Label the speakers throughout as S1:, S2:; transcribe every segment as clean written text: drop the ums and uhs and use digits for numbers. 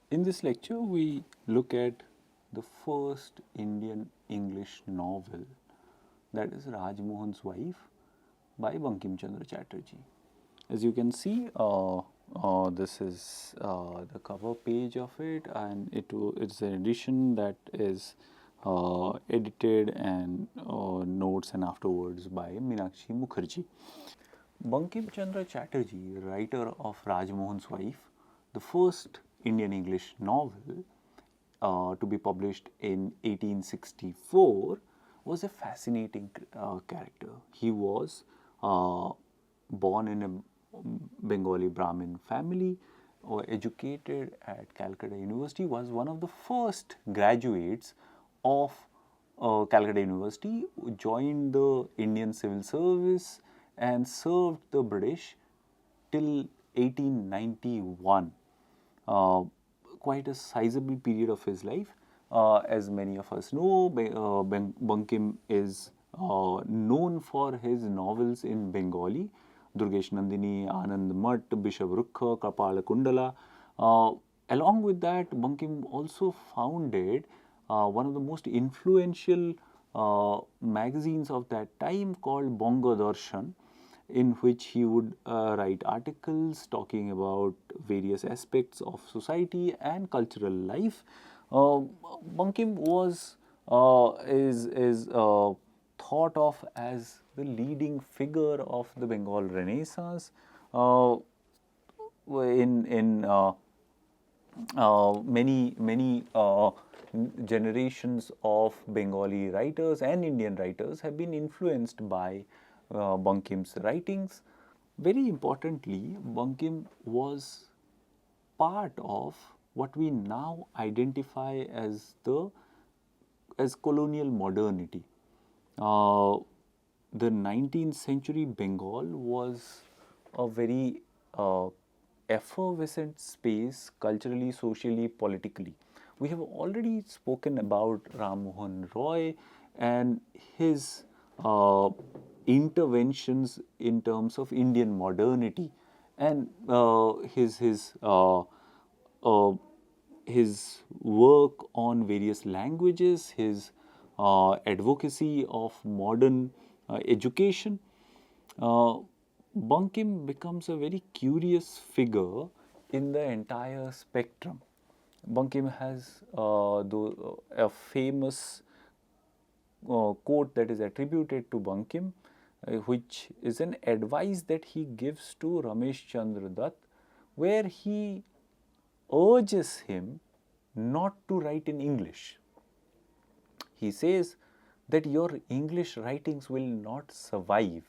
S1: In this lecture, we look at the first Indian English novel, that is Rajmohan's Wife by Bankim Chandra Chatterjee. As you can see, this is the cover page of it, and it's an edition that is edited and notes and afterwards by Meenakshi Mukherjee. Bankim Chandra Chatterjee, writer of Rajmohan's Wife, the first Indian English novel to be published in 1864, was a fascinating character. He was born in a Bengali Brahmin family, educated at Calcutta University, was one of the first graduates of Calcutta University, joined the Indian Civil Service and served the British till 1891. Uh, Quite a sizable period of his life. As many of us know, Bankim is known for his novels in Bengali, Durgesh Nandini, Anand Mat, Bishop Rukha, Kapala Kundala. Along with that, Bankim also founded one of the most influential magazines of that time called Bonga Darshan, in which he would write articles talking about various aspects of society and cultural life. Bankim was is thought of as the leading figure of the Bengal Renaissance. In many generations of Bengali writers and Indian writers have been influenced by Bankim's writings. Very importantly, Bankim was part of what we now identify as colonial modernity. Uh, the 19th century Bengal was a very effervescent space culturally, socially, politically. We have already spoken about Ram Mohan Roy and his interventions in terms of Indian modernity and uh, his work on various languages, his advocacy of modern education. uh, Bankim becomes a very curious figure in the entire spectrum. Bankim has a famous quote that is attributed to Bankim, which is an advice that he gives to Ramesh Chandra Dutt, where he urges him not to write in English. He says that your English writings will not survive.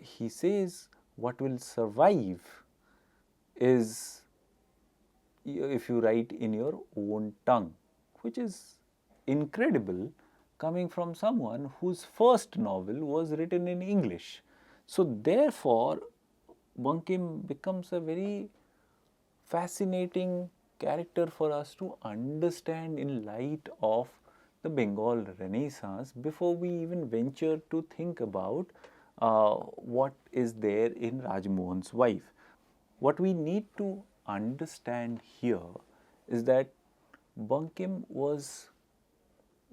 S1: He says what will survive is if you write in your own tongue, which is incredible coming from someone whose first novel was written in English. So, therefore, Bankim becomes a very fascinating character for us to understand in light of the Bengal Renaissance before we even venture to think about what is there in Rajmohan's Wife. What we need to understand here is that Bankim was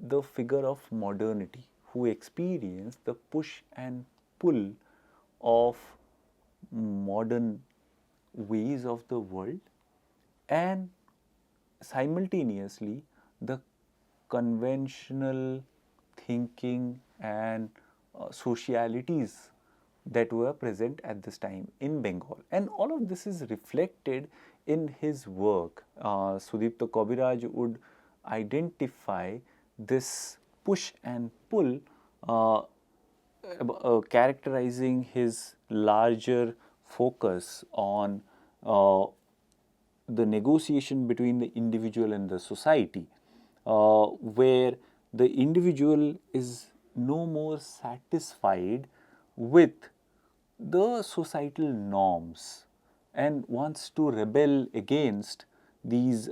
S1: the figure of modernity who experienced the push and pull of modern ways of the world and simultaneously the conventional thinking and socialities that were present at this time in Bengal. And all of this is reflected in his work. Sudipta Kobiraj would identify this push and pull, characterizing his larger focus on the negotiation between the individual and the society, where the individual is no more satisfied with the societal norms and wants to rebel against these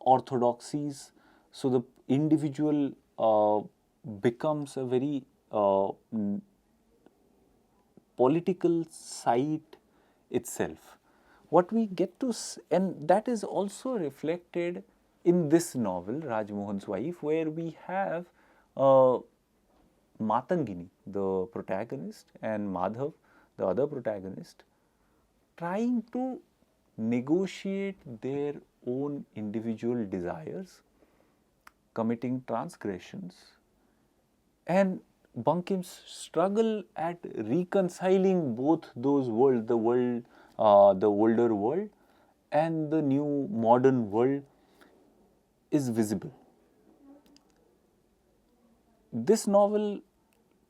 S1: orthodoxies. So the individual becomes a very political site itself. what we get to, and that is also reflected in this novel, Rajmohan's Wife, where we have Matangini, the protagonist, and Madhav, the other protagonist, trying to negotiate their own individual desires, committing transgressions, and Bankim's struggle at reconciling both those worlds, the older world and the new modern world, is visible. This novel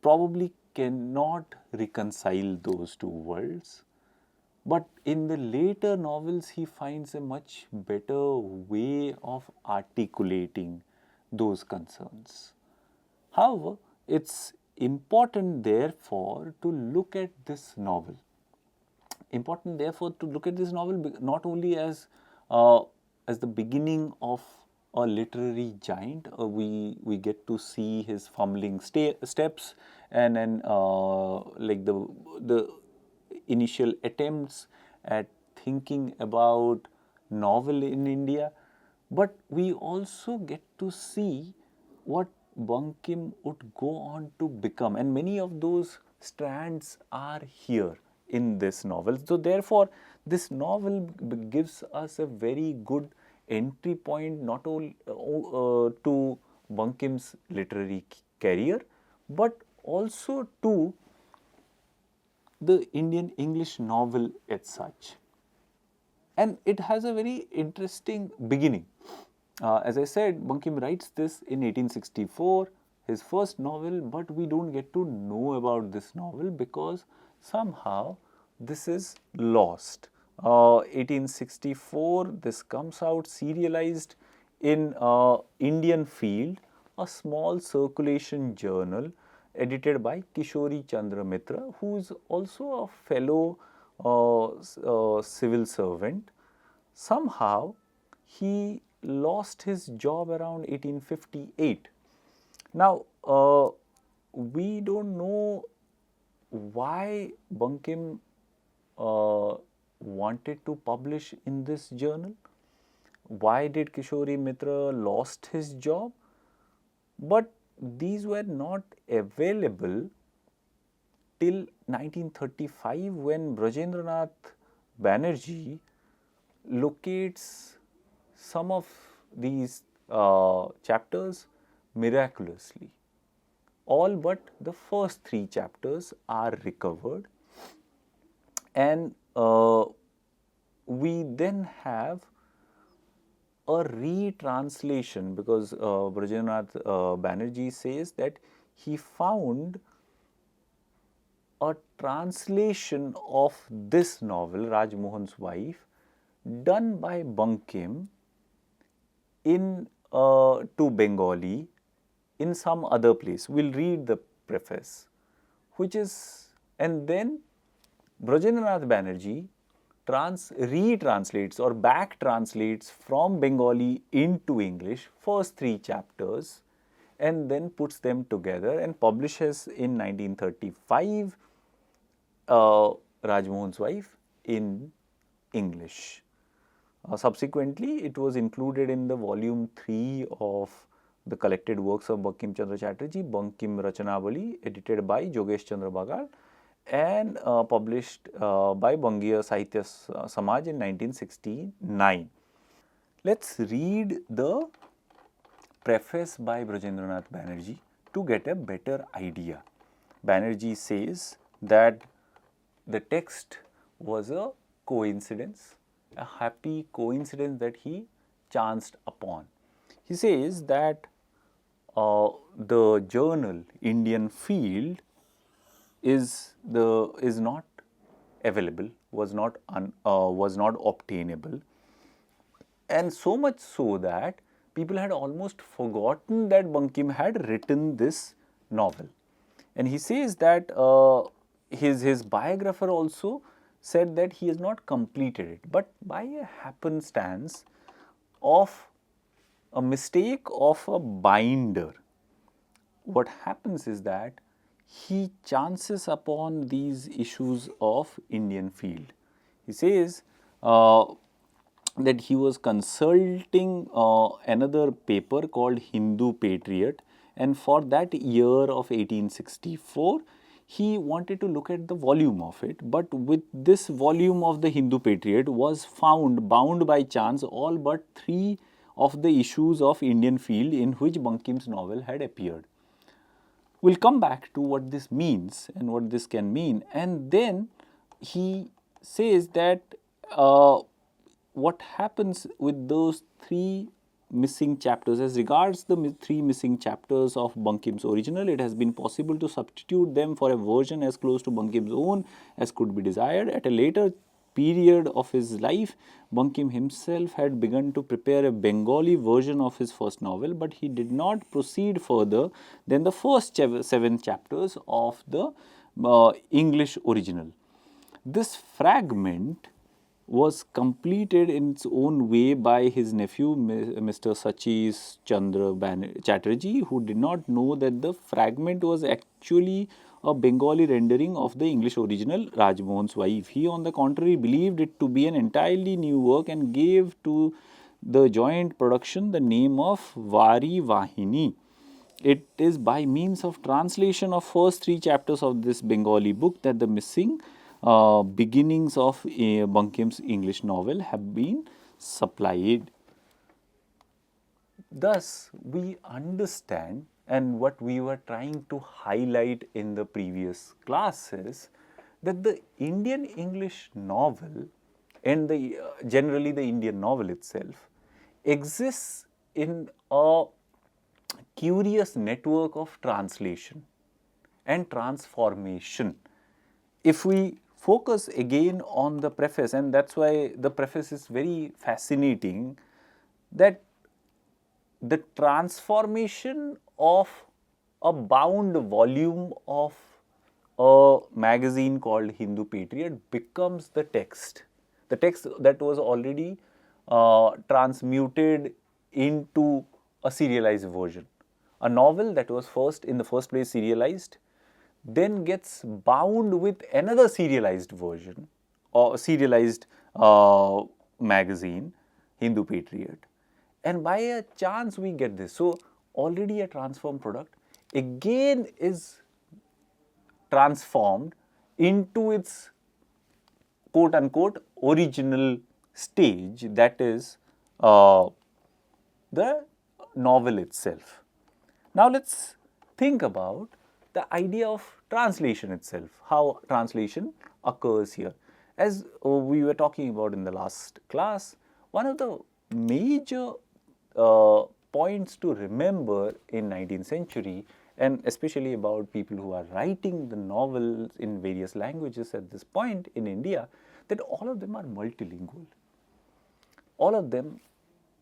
S1: probably cannot reconcile those two worlds, but in the later novels, he finds a much better way of articulating those concerns. However, it's important, therefore, to look at this novel. Important, therefore, to look at this novel not only as the beginning of a literary giant. We get to see his fumbling steps, and then like the initial attempts at thinking about novel in India, but we also get to see what Bankim would go on to become, and many of those strands are here in this novel. So therefore, this novel gives us a very good entry point, not only to Bankim's literary career, but also to the Indian English novel as such. And it has a very interesting beginning. As I said, Bankim writes this in 1864, his first novel, but we don't get to know about this novel because somehow this is lost. 1864, this comes out serialized in Indian Field, a small circulation journal edited by Kishori Chandra Mitra, who is also a fellow civil servant. Somehow, he lost his job around 1858. Now, we don't know why Bankim wanted to publish in this journal. Why did Kishori Mitra lost his job? But these were not available till 1935, when Brajendranath Banerjee locates some of these chapters miraculously. All but the first 3 chapters are recovered, and we then have a retranslation, because Brajendranath Banerjee says that he found a translation of this novel, Rajmohan's Wife, done by Bankim in to Bengali in some other place. We'll read the preface, which is, and then Brajendranath Banerjee retranslates or back translates from Bengali into English first 3 chapters, and then puts them together and publishes in 1935 Rajmohan's Wife in English. Subsequently, it was included in the volume 3 of the collected works of Bankim Chandra Chatterjee, Bankim Rachanavali, edited by Jogesh Chandra Bagal, and published by Bangiya Sahitya Samaj in 1969. Let's read the preface by Brajendranath Banerjee to get a better idea. Banerjee says that the text was a coincidence, a happy coincidence that he chanced upon. He says that the journal Indian Field is not available, was not obtainable, and so much so that people had almost forgotten that Bankim had written this novel. And he says that his biographer also said that he has not completed it, but by a happenstance of a mistake of a binder, what happens is that he chances upon these issues of Indian Field. He says uh, that he was consulting another paper called Hindu Patriot, and for that year of 1864 he wanted to look at the volume of it, but with this volume of the Hindu Patriot was found bound by chance all but 3 of the issues of Indian Field in which Bankim's novel had appeared. We'll come back to what this means and what this can mean, and then he says that what happens with those 3 missing chapters. As regards the 3 missing chapters of Bankim's original, it has been possible to substitute them for a version as close to Bankim's own as could be desired. At a later period of his life, Bankim himself had begun to prepare a Bengali version of his first novel, but he did not proceed further than the first 7 chapters of the English original. This fragment was completed in its own way by his nephew, Mr. Sachis Chandra Chatterjee, who did not know that the fragment was actually a Bengali rendering of the English original Rajmohan's Wife. He, on the contrary, believed it to be an entirely new work and gave to the joint production the name of Vari Vahini. It is by means of translation of first 3 chapters of this Bengali book that the missing beginnings of Bankim's English novel have been supplied. Thus, we understand, and what we were trying to highlight in the previous classes, that the Indian English novel and the generally the Indian novel itself exists in a curious network of translation and transformation. If we focus again on the preface, and that's why the preface is very fascinating, that the transformation of a bound volume of a magazine called Hindu Patriot becomes the text that was already transmuted into a serialized version. A novel that was in the first place serialized, then gets bound with another serialized version or serialized magazine, Hindu Patriot, and by a chance we get this. So, already a transformed product again is transformed into its quote unquote original stage, that is the novel itself. Now, let us think about the idea of translation itself, how translation occurs here. As we were talking about in the last class, one of the major points to remember in 19th century, and especially about people who are writing the novels in various languages at this point in India, that all of them are multilingual. All of them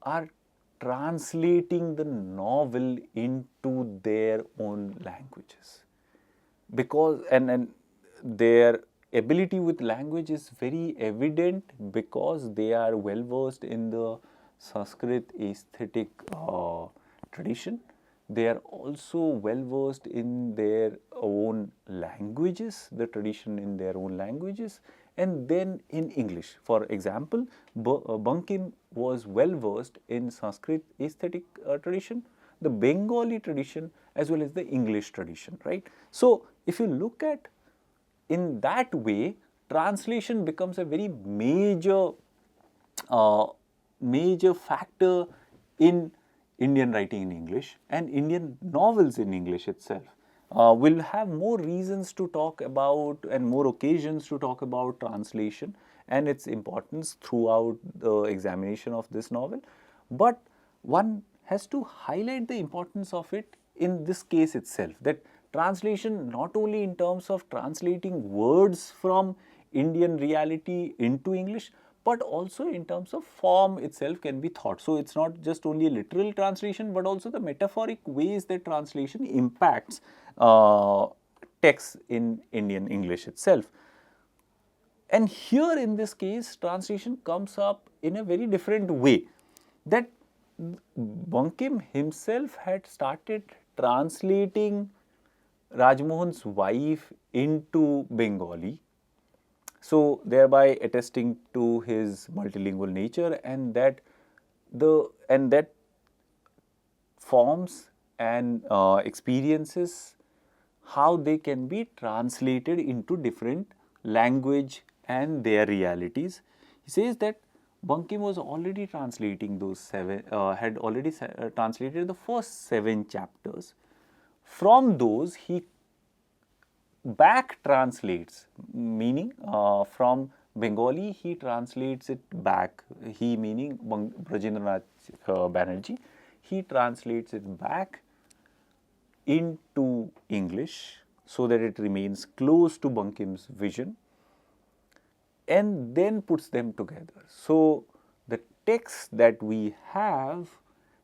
S1: are translating the novel into their own languages, because and their ability with language is very evident because they are well versed in the Sanskrit aesthetic tradition. They are also well versed in their own languages, the tradition in their own languages, and then in English. For example, Bankim was well versed in Sanskrit aesthetic tradition, the Bengali tradition, as well as the English tradition, right? So, if you look at in that way, translation becomes a very major factor in Indian writing in English and Indian novels in English itself. We'll have more reasons to talk about and more occasions to talk about translation and its importance throughout the examination of this novel. But one has to highlight the importance of it in this case itself, that translation not only in terms of translating words from Indian reality into English, but also in terms of form itself can be thought. So, it's not just only a literal translation, but also the metaphoric ways that translation impacts text in Indian English itself. And here in this case, translation comes up in a very different way, that Bankim himself had started translating Rajmohan's Wife into Bengali. So thereby attesting to his multilingual nature, and that forms and experiences, how they can be translated into different language and their realities. He says that Bankim was already translating those had already translated the first 7 chapters. From those, he back translates, meaning from Bengali, he translates it back. He, meaning Brajendranath Banerjee, he translates it back into English so that it remains close to Bankim's vision, and then puts them together. So the text that we have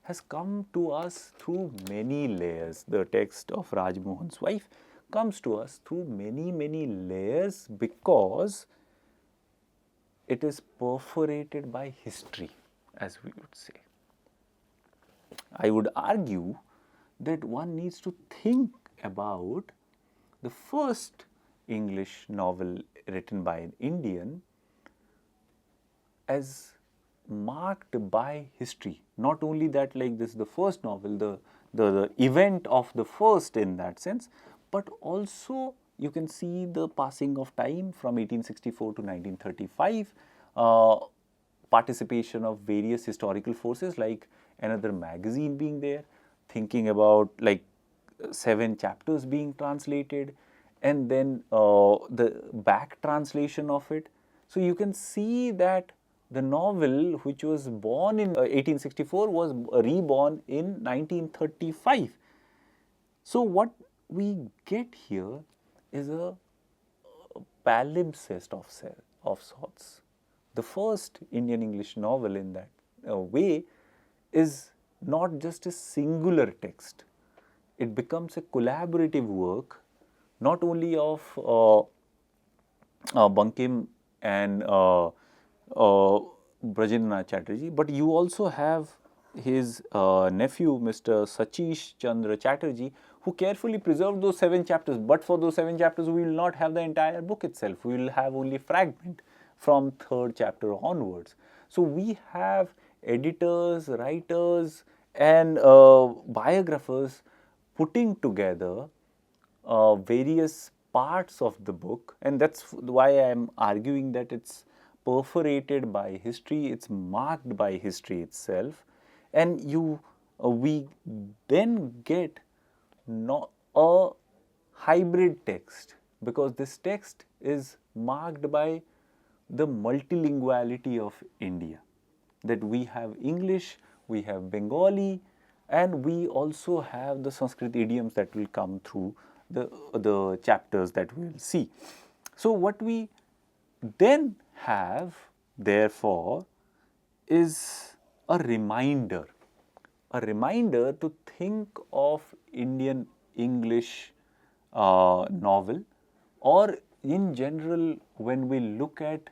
S1: has come to us through many layers. The text of Rajmohan's wife comes to us through many layers because it is perforated by history, as we would say. I would argue that one needs to think about the first English novel written by an Indian as marked by history. Not only that, like this is the first novel, the event of the first in that sense, but also you can see the passing of time from 1864 to 1935, participation of various historical forces like another magazine being there, thinking about like 7 chapters being translated, and then the back translation of it. So you can see that the novel, which was born in 1864, was reborn in 1935. So what we get here is a palimpsest of sorts. The first Indian English novel in that way is not just a singular text. It becomes a collaborative work, not only of Bankim and Brajendranath Chatterjee, but you also have his nephew, Mr. Sachish Chandra Chatterjee, who carefully preserved those 7 chapters. But for those 7 chapters, we will not have the entire book itself. We will have only fragment from 3rd chapter onwards. So we have editors, writers, and biographers putting together various parts of the book, and that's why I am arguing that it's perforated by history, it's marked by history itself, and we then get a hybrid text, because this text is marked by the multilinguality of India, that we have English, we have Bengali, and we also have the Sanskrit idioms that will come through the chapters that we will see. So what we then have, therefore, is a reminder to think of Indian English novel, or in general, when we look at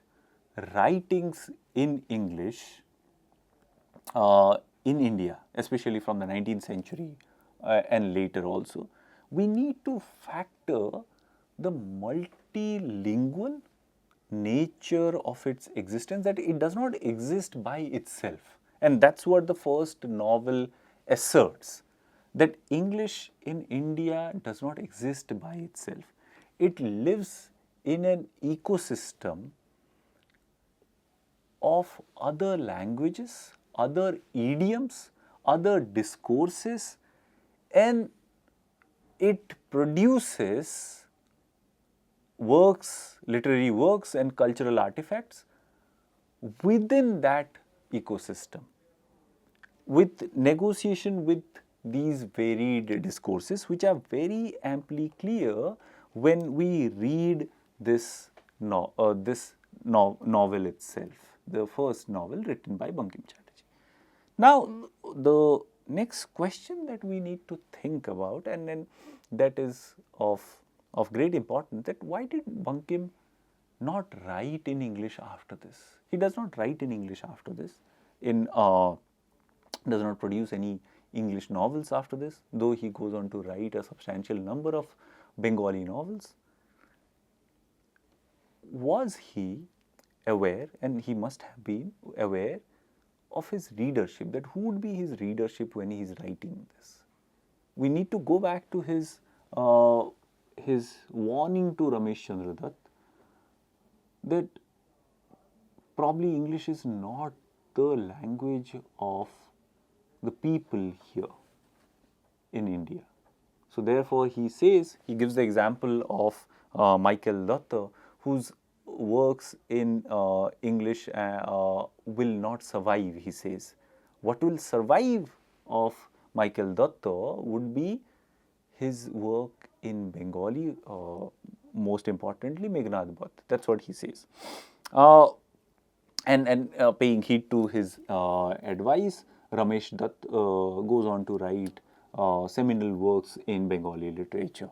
S1: writings in English in India, especially from the 19th century and later also, we need to factor the multilingual nature of its existence, that it does not exist by itself. And that's what the first novel asserts, that English in India does not exist by itself. It lives in an ecosystem of other languages, other idioms, other discourses, and it produces works, literary works and cultural artifacts within that ecosystem, with negotiation with these varied discourses, which are very amply clear when we read this novel itself, the first novel written by Bankim Chatterjee. Now, the next question that we need to think about, and then that is of great importance, that why did Bankim not write in English after this? He does not write in English after this, does not produce any English novels after this, though he goes on to write a substantial number of Bengali novels. was he aware, and he must have been aware of his readership, that who would be his readership when he is writing this? We need to go back to his warning to Ramesh Chandra Dutt that probably English is not the language of the people here in India. So therefore, he says, he gives the example of Michael Datta, whose works in English will not survive, he says. What will survive of Michael Datta would be his work in Bengali, most importantly Meghnad Batt. That's what he says. And paying heed to his advice, Ramesh Dutt goes on to write seminal works in Bengali literature.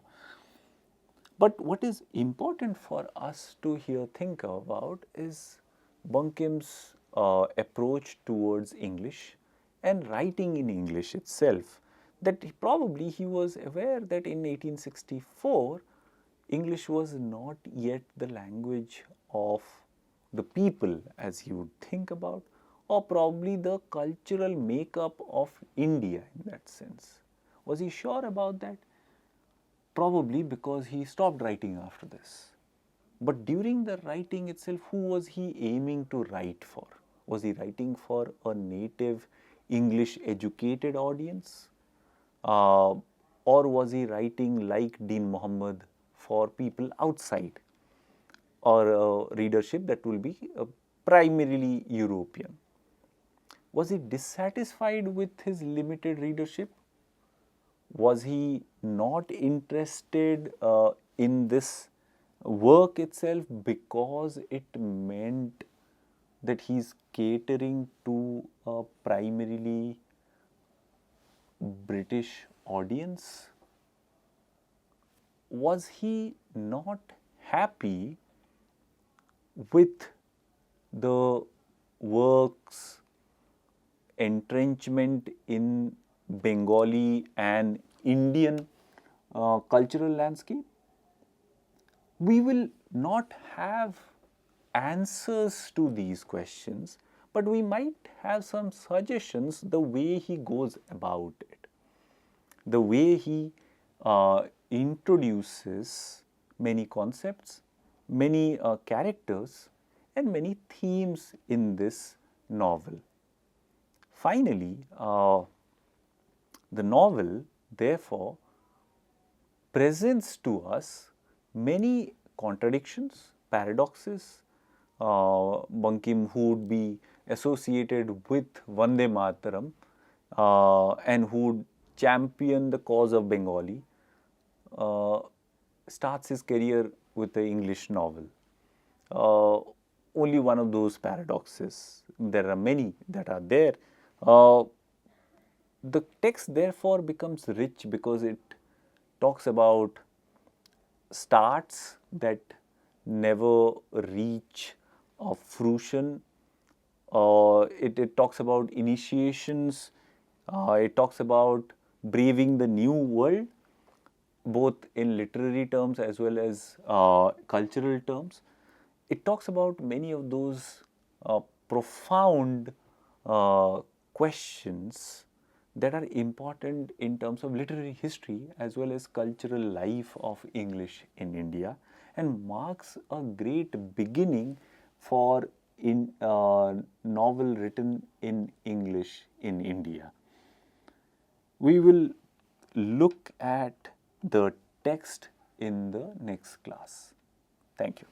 S1: But what is important for us to here think about is Bankim's approach towards English and writing in English itself. That probably he was aware that in 1864, English was not yet the language of the people as he would think about, or probably the cultural makeup of India in that sense. Was he sure about that? Probably because he stopped writing after this. But during the writing itself, who was he aiming to write for? Was he writing for a native English educated audience? Or was he writing like Dean Muhammad for people outside, or a readership that will be primarily European? Was he dissatisfied with his limited readership? Was he not interested in this work itself because it meant that he's catering to a primarily British audience? Was he not happy with the work's entrenchment in Bengali and Indian cultural landscape? We will not have answers to these questions, but we might have some suggestions the way he goes about it, the way he introduces many concepts, many characters, and many themes in this novel. Finally, the novel, therefore, presents to us many contradictions, paradoxes. Bankim, who would be associated with Vande Mataram and who would champion the cause of Bengali, starts his career with the English novel. Only one of those paradoxes. There are many that are there. The text therefore becomes rich because it talks about starts that never reach fruition. It talks about initiations. It talks about braving the new world, both in literary terms as well as cultural terms. It talks about many of those profound questions that are important in terms of literary history as well as cultural life of English in India, and marks a great beginning for novel written in English in India. We will look at the text in the next class. Thank you.